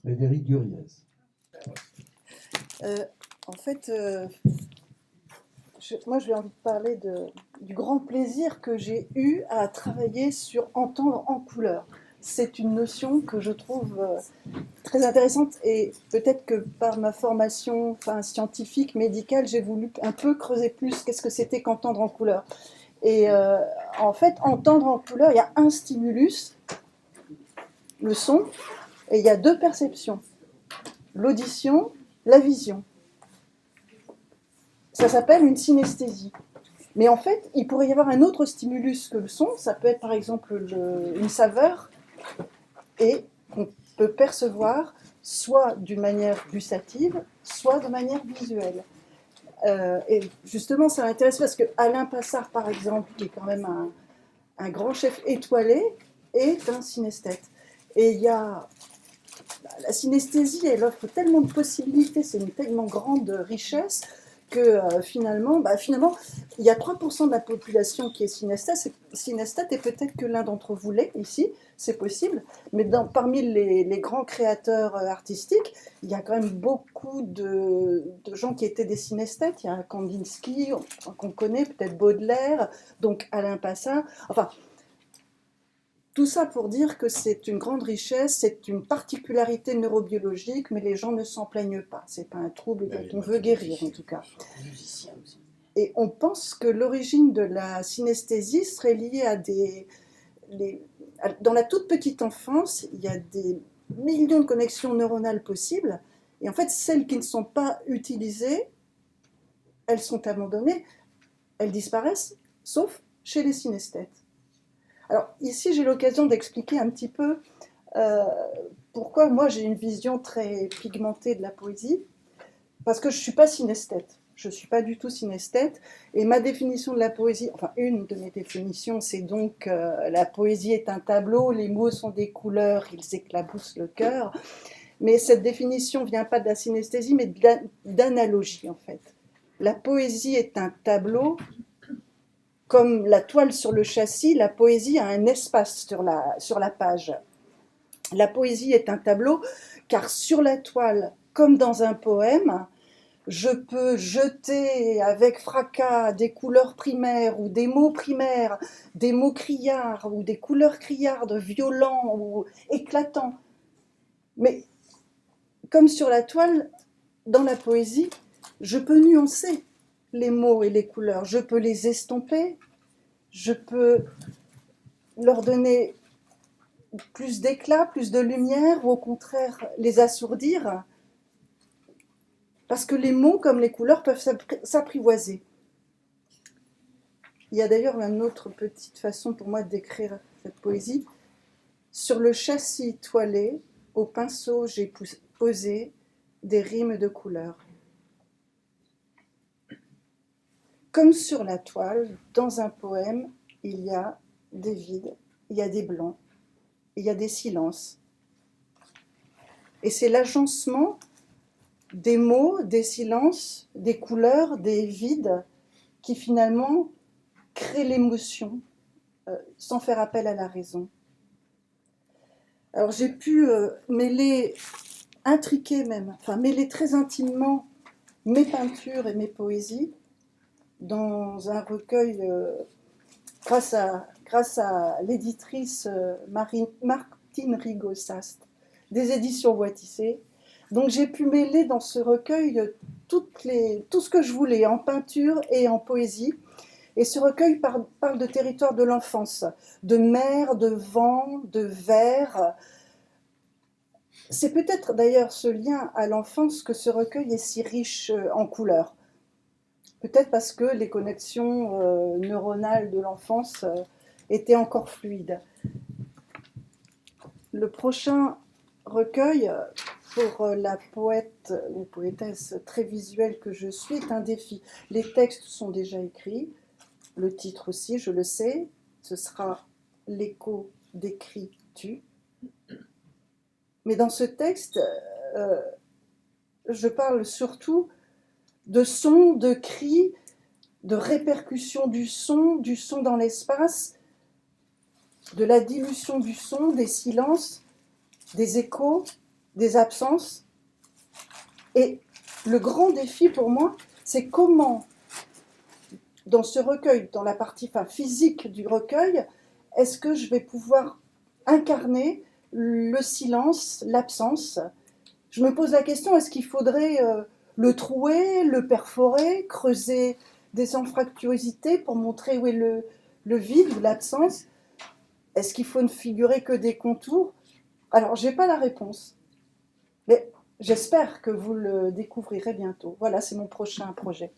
Frédéric Guriez. Euh, En fait, moi, j'ai envie de parler du grand plaisir que j'ai eu à travailler sur entendre en couleur. C'est une notion que je trouve très intéressante et peut-être que par ma formation scientifique, médicale, j'ai voulu un peu creuser plus qu'est-ce que c'était qu'entendre en couleur. Et en fait, entendre en couleur, il y a un stimulus, le son, et il y a deux perceptions, l'audition, la vision. Ça s'appelle une synesthésie. Mais en fait, il pourrait y avoir un autre stimulus que le son. Ça peut être par exemple une saveur et qu'on peut percevoir soit d'une manière gustative, soit de manière visuelle. Et justement, ça m'intéresse parce que Alain Passard, par exemple, qui est quand même un grand chef étoilé, est un synesthète. Et il y a la synesthésie, elle offre tellement de possibilités, c'est une tellement grande richesse que finalement, il y a 3% de la population qui est synesthète et peut-être que l'un d'entre vous l'est ici, c'est possible, mais parmi les grands créateurs artistiques, il y a quand même beaucoup de gens qui étaient des synesthètes. Il y a Kandinsky, qu'on connaît, peut-être Baudelaire, donc Alain Passard, enfin, tout ça pour dire que c'est une grande richesse, c'est une particularité neurobiologique, mais les gens ne s'en plaignent pas. C'est pas un trouble dont on veut guérir, en tout cas. Et on pense que l'origine de la synesthésie serait liée à dans la toute petite enfance, il y a des millions de connexions neuronales possibles, et en fait, celles qui ne sont pas utilisées, elles sont abandonnées, elles disparaissent, sauf chez les synesthètes. Alors ici, j'ai l'occasion d'expliquer un petit peu euh, pourquoi moi j'ai une vision très pigmentée de la poésie, parce que je ne suis pas synesthète. Je ne suis pas du tout synesthète. Et ma définition de la poésie, enfin une de mes définitions, c'est donc la poésie est un tableau, les mots sont des couleurs, ils éclaboussent le cœur. Mais cette définition ne vient pas de la synesthésie, mais d'analogie en fait. La poésie est un tableau. Comme la toile sur le châssis, la poésie a un espace sur la page. La poésie est un tableau, car sur la toile, comme dans un poème, je peux jeter avec fracas des couleurs primaires ou des mots primaires, des mots criards ou des couleurs criardes violents ou éclatants. Mais comme sur la toile, dans la poésie, je peux nuancer les mots et les couleurs, je peux les estomper, je peux leur donner plus d'éclat, plus de lumière, ou au contraire les assourdir, parce que les mots comme les couleurs peuvent s'apprivoiser. Il y a d'ailleurs une autre petite façon pour moi de décrire cette poésie. Sur le châssis toilé, au pinceau, j'ai posé des rimes de couleurs. Comme sur la toile, dans un poème, il y a des vides, il y a des blancs, il y a des silences. Et c'est l'agencement des mots, des silences, des couleurs, des vides qui finalement créent l'émotion sans faire appel à la raison. Alors j'ai pu intriquer même, mêler très intimement mes peintures et mes poésies dans un recueil grâce à l'éditrice Martine Rigaud-Sast des éditions Boitissé. Donc j'ai pu mêler dans ce recueil tout ce que je voulais en peinture et en poésie. Et ce recueil parle de territoire de l'enfance, de mer, de vent, de verre. C'est peut-être d'ailleurs ce lien à l'enfance que ce recueil est si riche en couleurs. Peut-être parce que les connexions neuronales de l'enfance étaient encore fluides. Le prochain recueil, pour la poète ou poétesse très visuelle que je suis, est un défi. Les textes sont déjà écrits, le titre aussi, je le sais, ce sera l'écho d'écrit tu. Mais dans ce texte, je parle surtout de sons, de cris, de répercussions du son dans l'espace, de la dilution du son, des silences, des échos, des absences. Et le grand défi pour moi, c'est comment, dans ce recueil, dans la partie physique du recueil, est-ce que je vais pouvoir incarner le silence, l'absence. Je me pose la question, est-ce qu'il faudrait le trouer, le perforer, creuser des anfractuosités pour montrer où est le vide ou l'absence? Est-ce qu'il faut ne figurer que des contours? Alors, je n'ai pas la réponse, mais j'espère que vous le découvrirez bientôt. Voilà, c'est mon prochain projet.